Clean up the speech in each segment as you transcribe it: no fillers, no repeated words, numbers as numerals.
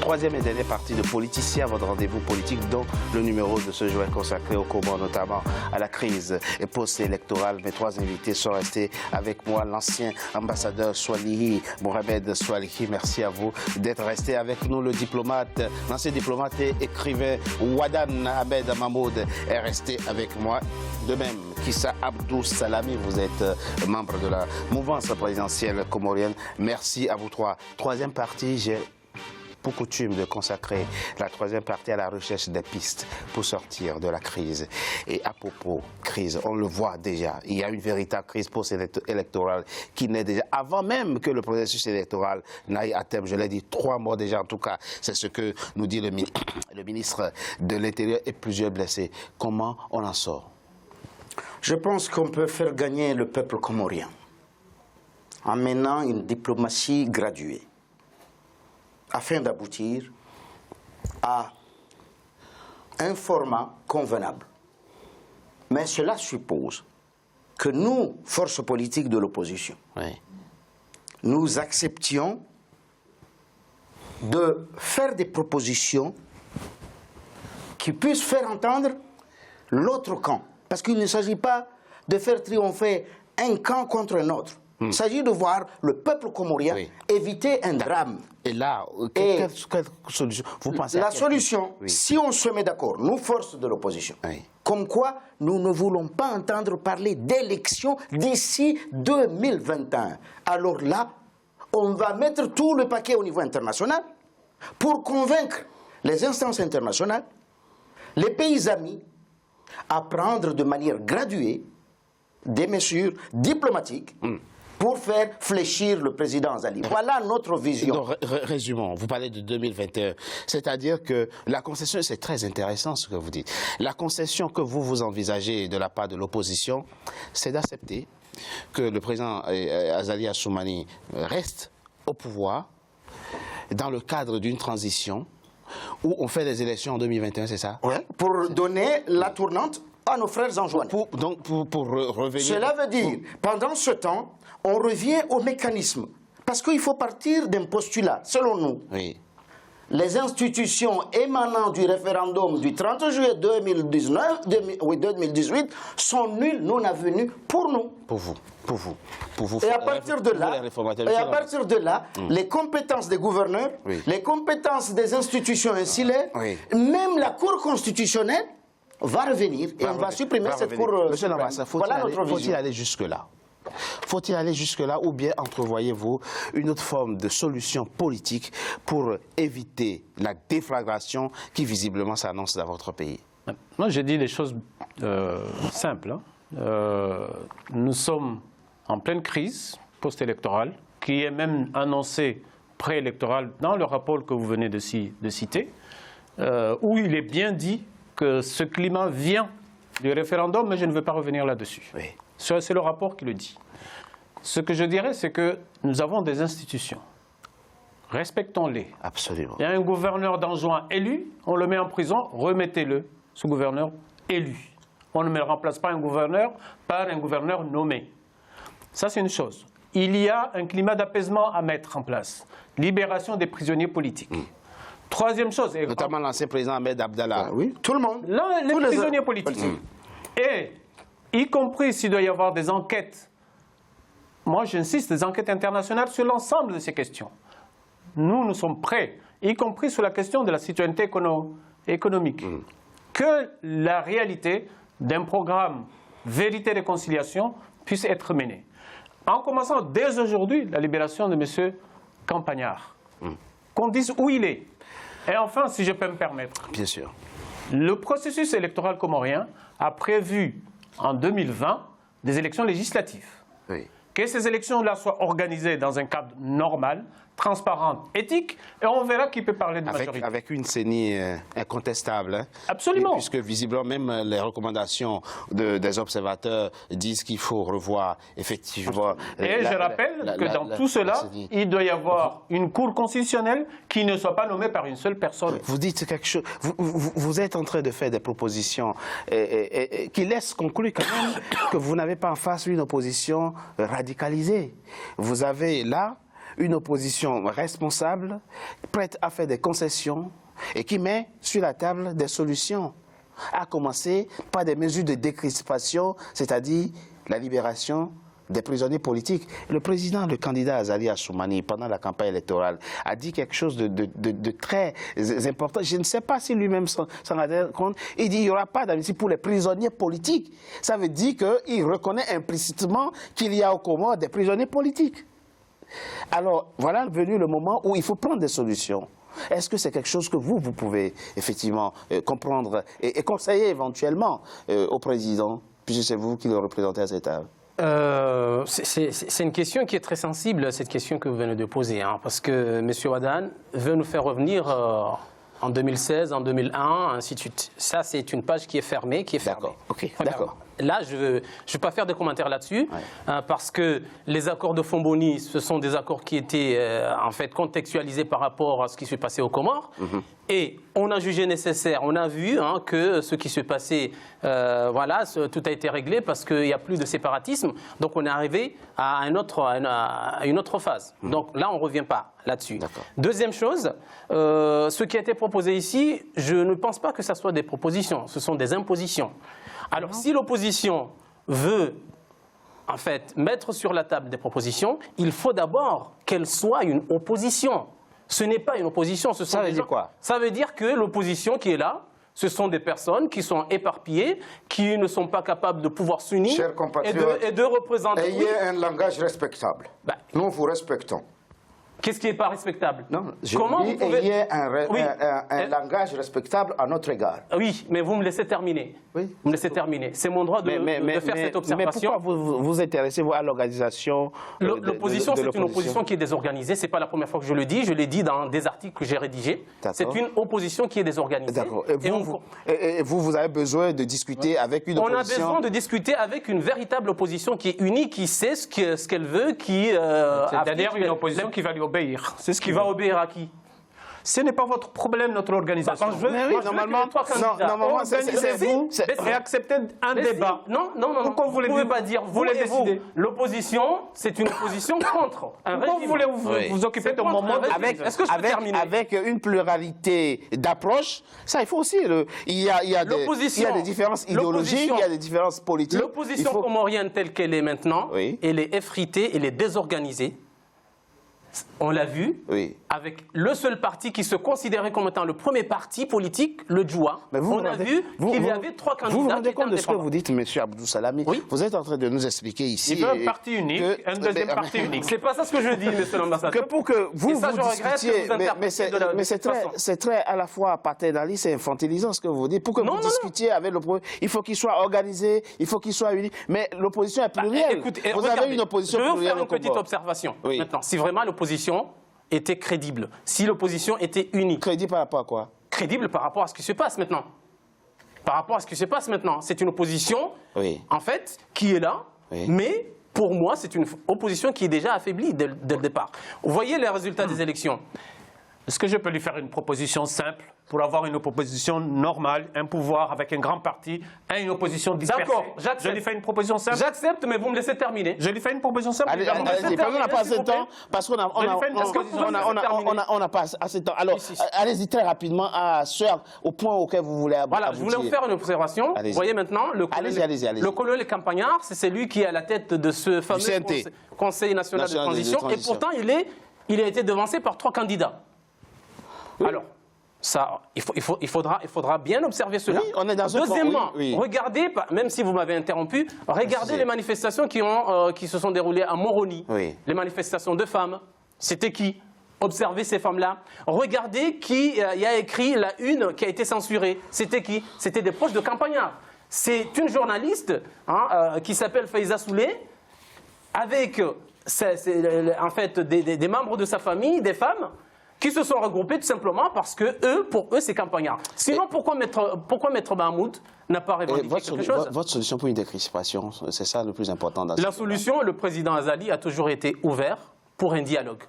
troisième et dernière partie de Politicien, votre rendez-vous politique, dont le numéro de ce jour est consacré au Comores, notamment à la crise post-électorale. Mes trois invités sont restés avec moi, l'ancien ambassadeur Swalihi, Mohamed Swalihi. Merci à vous d'être resté avec nous. Le diplomate, l'ancien diplomate et écrivain Wadan Ahmed Mahmoud est resté avec moi. De même, Kissa Abdou Salami, vous êtes membre de la mouvance présidentielle comorienne. Merci à vous trois. Troisième partie, j'ai pour coutume de consacrer la troisième partie à la recherche des pistes pour sortir de la crise. Et à propos crise, on le voit déjà, il y a une véritable crise post-électorale qui naît déjà avant même que le processus électoral n'aille à terme. Je l'ai dit 3 mois déjà, en tout cas, c'est ce que nous dit le ministre de l'Intérieur et plusieurs blessés. Comment on en sort? Je pense qu'on peut faire gagner le peuple comorien en menant une diplomatie graduée, afin d'aboutir à un format convenable. Mais cela suppose que nous, forces politiques de l'opposition, nous acceptions de faire des propositions qui puissent faire entendre l'autre camp. Parce qu'il ne s'agit pas de faire triompher un camp contre un autre. Il s'agit de voir le peuple comorien éviter un drame. Et là, quelle solution vous pensez? La solution, si on se met d'accord, nous, forces de l'opposition, comme quoi nous ne voulons pas entendre parler d'élections d'ici 2021. Alors là, on va mettre tout le paquet au niveau international pour convaincre les instances internationales, les pays amis, à prendre de manière graduée des mesures diplomatiques pour faire fléchir le président Azali. Voilà notre vision. Donc, résumons, vous parlez de 2021, c'est-à-dire que la concession, c'est très intéressant ce que vous dites. La concession que vous envisagez de la part de l'opposition, c'est d'accepter que le président Azali Assoumani reste au pouvoir dans le cadre d'une transition où on fait des élections en 2021, c'est ça? Oui, pour donner la tournante à nos frères anjouanais. Pour revenir... Cela veut dire, pendant ce temps, on revient au mécanisme. Parce qu'il faut partir d'un postulat, selon nous. Les institutions émanant du référendum du 30 juillet 2018 sont nulles, non avenues pour nous. Pour vous. Et à partir de là, les compétences des gouverneurs, les compétences des institutions insulaires, même la Cour constitutionnelle va revenir et on va supprimer cette Cour. Monsieur Lamassa, faut-il aller jusque-là? Faut-il aller jusque-là ou bien entrevoyez-vous une autre forme de solution politique pour éviter la déflagration qui visiblement s'annonce dans votre pays? Moi, j'ai dit des choses simples. Nous sommes en pleine crise post-électorale qui est même annoncée préélectorale dans le rapport que vous venez de citer, où il est bien dit que ce climat vient du référendum, mais je ne veux pas revenir là-dessus. C'est le rapport qui le dit. Ce que je dirais, c'est que nous avons des institutions. Respectons-les. Absolument. Il y a un gouverneur d'Anjouan élu, on le met en prison, remettez-le, ce gouverneur élu. On ne remplace pas un gouverneur par un gouverneur nommé. Ça, c'est une chose. Il y a un climat d'apaisement à mettre en place. Libération des prisonniers politiques. Troisième chose... Notamment l'ancien président Ahmed Abdallah. Oui, tout le monde. Les prisonniers politiques. Et, y compris s'il doit y avoir des enquêtes, moi j'insiste, des enquêtes internationales sur l'ensemble de ces questions. Nous sommes prêts, y compris sur la question de la citoyenneté économique, que la réalité d'un programme vérité et réconciliation puisse être menée. En commençant dès aujourd'hui la libération de M. Campagnard, qu'on dise où il est. Et enfin, si je peux me permettre, bien sûr, le processus électoral comorien a prévu en 2020 des élections législatives. Que ces élections-là soient organisées dans un cadre normal, transparent, éthique, et on verra qui peut parler de majorité. Avec une CENI incontestable. Hein. Absolument. Puisque visiblement, même les recommandations des observateurs disent qu'il faut revoir effectivement... Et je rappelle que dans tout cela, il doit y avoir une Cour constitutionnelle qui ne soit pas nommée par une seule personne. Vous dites quelque chose... Vous êtes en train de faire des propositions qui laissent conclure quand même que vous n'avez pas en face une opposition radicalisée. Vous avez là une opposition responsable, prête à faire des concessions et qui met sur la table des solutions, à commencer par des mesures de décrispation, c'est-à-dire la libération des prisonniers politiques. Le président, le candidat Azali Assoumani, pendant la campagne électorale, a dit quelque chose de très important. Je ne sais pas si lui-même s'en a rendu compte. Il dit qu'il n'y aura pas d'amnistie pour les prisonniers politiques. Ça veut dire qu'il reconnaît implicitement qu'il y a au Comores des prisonniers politiques. Alors, voilà venu le moment où il faut prendre des solutions. Est-ce que c'est quelque chose que vous pouvez effectivement comprendre et conseiller éventuellement au président, puisque c'est vous qui le représentez à cette table? C'est une question qui est très sensible, cette question que vous venez de poser, hein, parce que M. Wadane veut nous faire revenir en 2016, en 2001, ainsi de suite. Ça, c'est une page qui est fermée, D'accord, ok, d'accord. Là, je ne vais pas faire de commentaires là-dessus, parce que les accords de Fomboni, ce sont des accords qui étaient en fait contextualisés par rapport à ce qui s'est passé aux Comores. Et on a jugé nécessaire, on a vu que ce qui s'est passé, voilà, tout a été réglé parce qu'il n'y a plus de séparatisme. Donc on est arrivé à une autre phase. Donc là, on ne revient pas là-dessus. Deuxième chose, ce qui a été proposé ici, je ne pense pas que ce soit des propositions, ce sont des impositions. Alors, si l'opposition veut, en fait, mettre sur la table des propositions, il faut d'abord qu'elle soit une opposition. Ce n'est pas une opposition. Ça veut dire quoi? Ça veut dire que l'opposition qui est là, ce sont des personnes qui sont éparpillées, qui ne sont pas capables de pouvoir s'unir et de représenter... Ayez un langage respectable. Nous vous respectons. Qu'est-ce qui n'est pas respectable? Non, je dis, ayez un langage respectable à notre égard. Oui, mais vous me laissez terminer. Oui. Vous me laissez terminer. C'est mon droit de faire cette observation. Mais pourquoi vous vous intéressez à l'organisation? L'opposition, c'est une opposition qui est désorganisée. Ce n'est pas la première fois que je le dis. Je l'ai dit dans des articles que j'ai rédigés. C'est une opposition qui est désorganisée. D'accord. Et vous avez besoin de discuter avec une opposition? On a besoin de discuter avec une véritable opposition qui est unie, qui sait ce qu'elle veut, qui... C'est-à-dire une opposition qui va lui obéir. C'est ce qui va obéir à qui? Ce n'est pas votre problème, notre organisation. Normalement, c'est vous. Réaccepter un débat. Non. Pourquoi vous ne pouvez pas dire, vous voulez décider? L'opposition, c'est une opposition contre un régime. Pourquoi vous voulez vous occuper de mon monde Est-ce que je peux terminer? Avec une pluralité d'approches, ça, il faut aussi... Il y a des différences idéologiques, il y a des différences politiques. L'opposition comorienne telle qu'elle est maintenant, elle est effritée, elle est désorganisée. On l'a vu, avec le seul parti qui se considérait comme étant le premier parti politique, le Djoua. On a vu qu'il y avait 3 candidats. Vous vous rendez compte de ce que vous dites, M. Abdou Salami? Vous êtes en train de nous expliquer ici... Il veut un parti unique, un deuxième parti unique. C'est pas ça ce que je dis, M. l'ambassadeur. Que pour que vous discutiez... Mais c'est très à la fois paternaliste et infantilisant ce que vous dites. Pour que vous discutiez avec l'opposition, il faut qu'il soit organisé, il faut qu'il soit uni. Mais l'opposition est plurielle. Vous avez une opposition plurielle. Je veux faire une petite observation. Maintenant, si vraiment l'opposition était crédible, si l'opposition était unie. Crédible par rapport à quoi? Crédible par rapport à ce qui se passe maintenant. Par rapport à ce qui se passe maintenant. C'est une opposition, en fait, qui est là, mais pour moi, c'est une opposition qui est déjà affaiblie dès le départ. Vous voyez les résultats des élections. Est-ce que je peux lui faire une proposition simple pour avoir une opposition normale, un pouvoir avec un grand parti, et une opposition dispersée? D'accord, j'accepte. Je lui fais une proposition simple. J'accepte, mais vous me laissez terminer. Je lui fais une proposition simple. Allez, on n'a pas assez de temps, parce qu'on n'a pas assez de temps. Alors, allez-y très rapidement au point auquel vous voulez aboutir. Voilà, je voulais vous faire une observation. Vous voyez maintenant, le colonel Campagnard, c'est celui qui est à la tête de ce fameux Conseil national de transition, et pourtant, il a été devancé par 3 candidats. Alors, ça, il faudra bien observer cela. Oui, on est dans Deuxièmement, regardez, même si vous m'avez interrompu, regardez les manifestations qui se sont déroulées à Moroni. Les manifestations de femmes. C'était qui? Observez ces femmes-là. Regardez qui y a écrit la une qui a été censurée. C'était qui? C'était des proches de Campagnard. C'est une journaliste qui s'appelle Faiza Soulé, avec en fait des membres de sa famille, des femmes, qui se sont regroupés tout simplement parce que pour eux, c'est Campagnard. Sinon, pourquoi Maître Mahmoud n'a pas revendiqué quelque chose? Votre solution pour une décrispation, c'est ça le plus important dans la solution, le président Azali a toujours été ouvert pour un dialogue.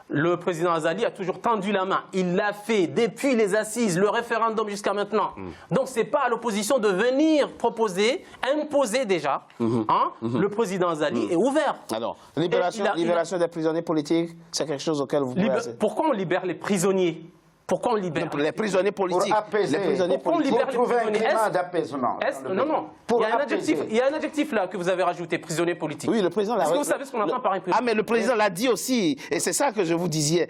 Le président Azali a toujours tendu la main. Il l'a fait depuis les assises, le référendum jusqu'à maintenant. Donc, ce n'est pas à l'opposition de venir proposer, imposer déjà. Le président Azali est ouvert. Alors, libération des prisonniers politiques, c'est quelque chose auquel vous pouvez... Pourquoi on libère les prisonniers? Pourquoi on libère les prisonniers politiques? Pour apaiser. Les prisonniers politiques. Pour trouver un climat d'apaisement. Non. Il y a un adjectif là que vous avez rajouté, prisonnier politique. Oui, le président l'a... Est-ce que vous savez ce qu'on entend par un prisonnier? Ah, mais le président l'a dit aussi. Et c'est ça que je vous disais.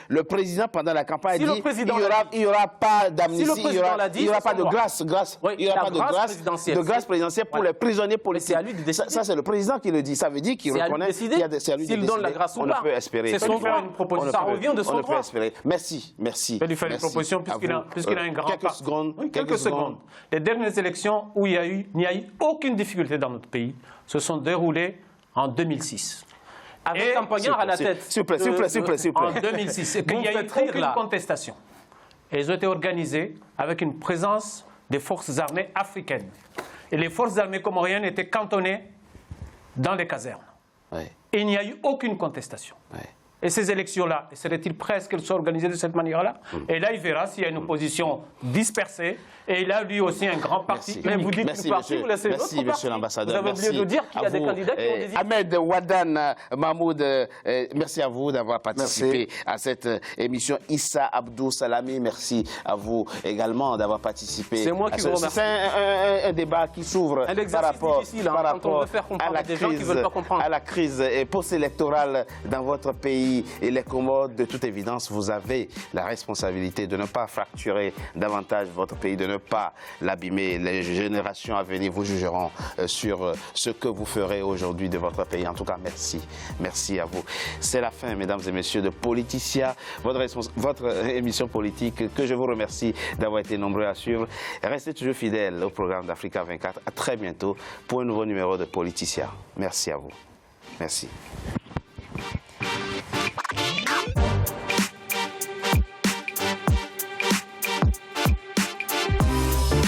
Le président, pendant la campagne, a dit il n'y aura pas d'amnistie, il n'y aura pas de grâce. Il n'y aura pas de grâce présidentielle pour les prisonniers politiques. Ça, c'est le président qui le dit. Ça veut dire qu'il reconnaît qu'il y a des... S'il donne la grâce ou pas. On peut espérer. C'est son droit. Ça revient de son droit. Merci. Je vais lui faire une proposition puisqu'il a un grand quelques secondes. Oui, quelques secondes. Les dernières élections où il n'y a eu aucune difficulté dans notre pays se sont déroulées en 2006. Avec Campagnard à la tête. S'il vous plaît. En 2006. Et qu'il n'y a eu aucune contestation. Et elles ont été organisées avec une présence des forces armées africaines. Et les forces armées comoriennes étaient cantonnées dans les casernes. Ouais. Et il n'y a eu aucune contestation. Ouais. Et ces élections-là, serait-il prêt qu'elles soient organisées de cette manière-là? Et là, il verra s'il y a une opposition dispersée. Et il a lui aussi un grand parti. Mais vous dites une partie, vous laissez l'autre parti. Monsieur l'ambassadeur. Vous avez oublié de dire qu'il y a des candidats qui ont des idées. Ahmed Wadan Mahmoud, merci à vous d'avoir participé à cette émission. Issa Abdou Salami, merci à vous également d'avoir participé. C'est moi qui vous remercie. C'est un débat qui s'ouvre par rapport à la crise post-électorale dans votre pays. Et les Comores, de toute évidence, vous avez la responsabilité de ne pas fracturer davantage votre pays, de ne pas l'abîmer. Les générations à venir vous jugeront sur ce que vous ferez aujourd'hui de votre pays. En tout cas, merci. Merci à vous. C'est la fin, mesdames et messieurs, de Politicia, votre émission politique que je vous remercie d'avoir été nombreux à suivre. Restez toujours fidèles au programme d'Africa 24. À très bientôt pour un nouveau numéro de Politicia. Merci à vous. Merci.